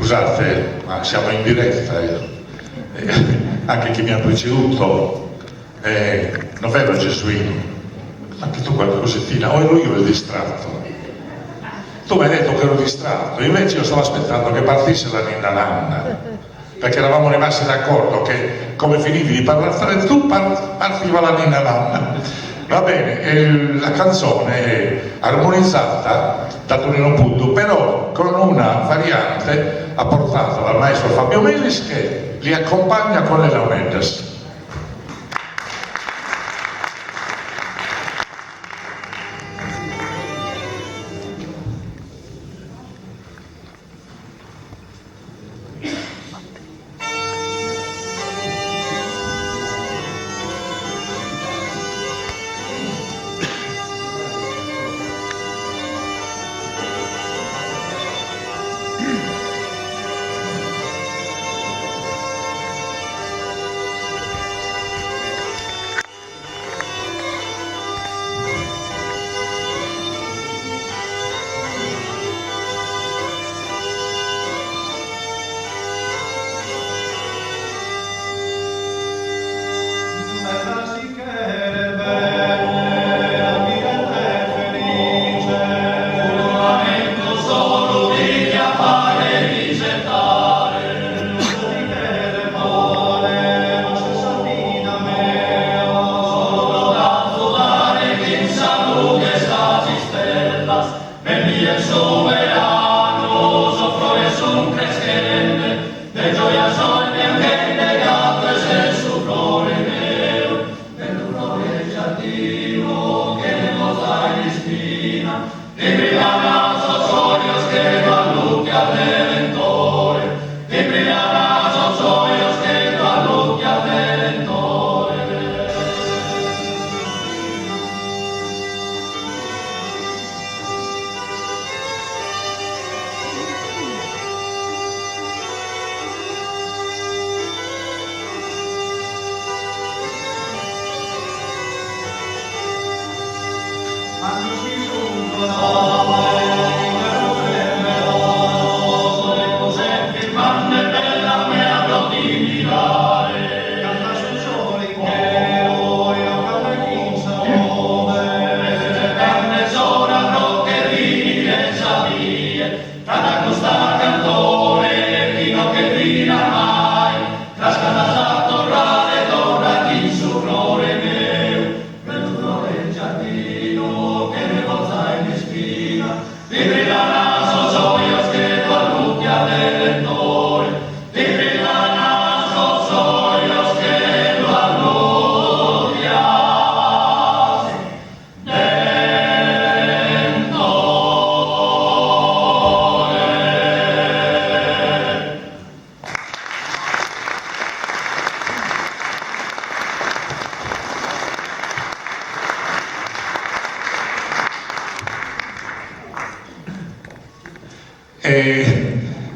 Scusate, ma siamo in diretta, anche chi mi ha preceduto non era gesuino, anche tu qualche cosettina, o ero io il distratto? Tu mi hai detto che ero distratto, invece io stavo aspettando che partisse la ninna nanna, perché eravamo rimasti d'accordo che come finivi di parlare tu partiva la ninna nanna. Va bene, la canzone è armonizzata da Tonino Puddu, però con una variante apportata dal maestro Fabio Melis che li accompagna con le Launeddas.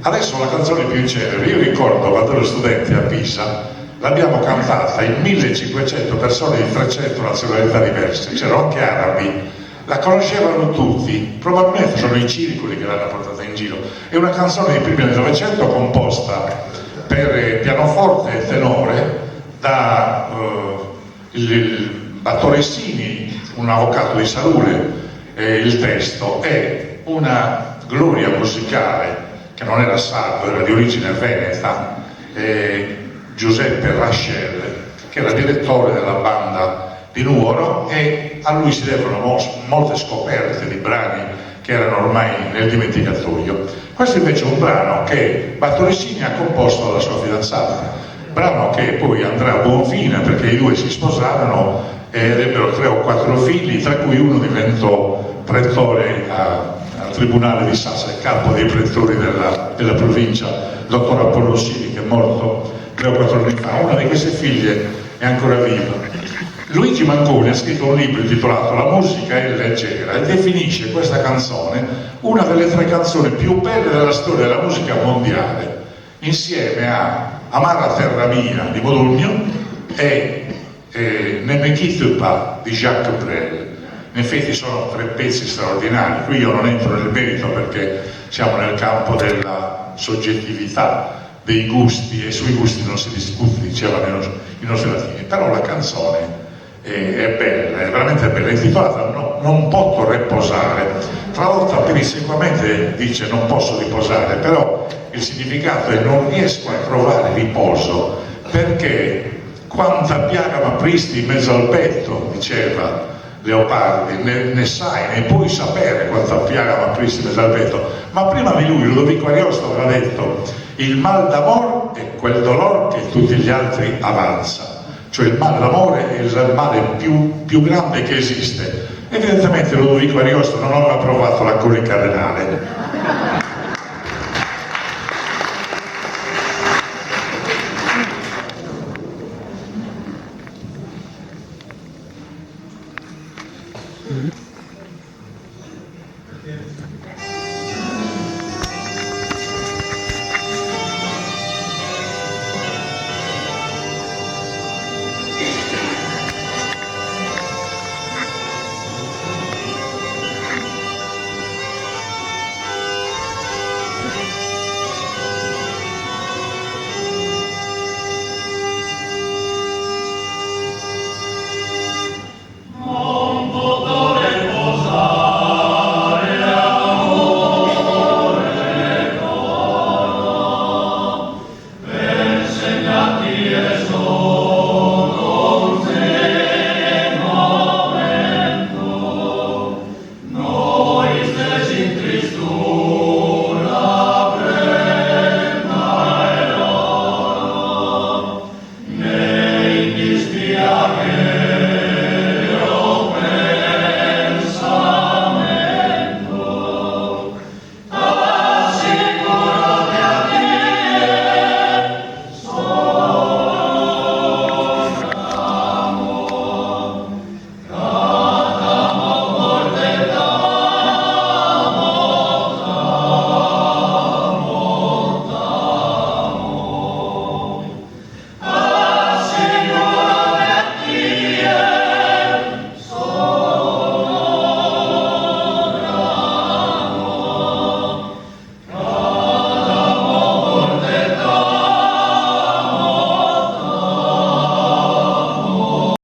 Adesso la canzone più celebre, io ricordo quando ero studente a Pisa, l'abbiamo cantata in 1500 persone di 300 nazionalità diverse, c'erano anche arabi, la conoscevano tutti, probabilmente sono i circoli che l'hanno portata in giro. È una canzone di primi del Novecento composta per pianoforte e tenore da il Battoressini, un avvocato di Salure, il testo è una gloria musicale che non era sardo, era di origine veneta, Giuseppe Raschel, che era direttore della banda di Nuoro, e a lui si devono molte scoperte di brani che erano ormai nel dimenticatoio. Questo invece è un brano che Battoressini ha composto alla sua fidanzata, brano che poi andrà a buon fine perché i due si sposarono e ebbero 3 o 4 figli, tra cui uno diventò pretore al Tribunale di Sassa, il capo dei pretori della provincia, il dottor Apollo Sili, che è morto 3 o 4 anni fa. Una di queste figlie è ancora viva. Luigi Manconi ha scritto un libro intitolato La musica è leggera e definisce questa canzone una delle 3 canzoni più belle della storia della musica mondiale, insieme a Amara terra mia di Modugno e Ne me quitte pas di Jacques Brel. In effetti sono 3 pezzi straordinari, qui io non entro nel merito perché siamo nel campo della soggettività, dei gusti, e sui gusti non si discute, dicevano i nostri latini, però la canzone è bella, è veramente bella, è intitolata Non posso riposare, tradotta pedissequamente dice non posso riposare, però il significato è non riesco a trovare riposo, perché quanta piaga m'apristi in mezzo al petto, diceva Leopardi, ne sai, ne puoi sapere quanta piaga m'apristi in mezzo al petto. Ma prima di lui Ludovico Ariosto aveva detto: il mal d'amor è quel dolor che tutti gli altri avanza, cioè il male d'amore è il male più grande che esiste. Evidentemente Ludovico Ariosto non aveva provato la colica renale,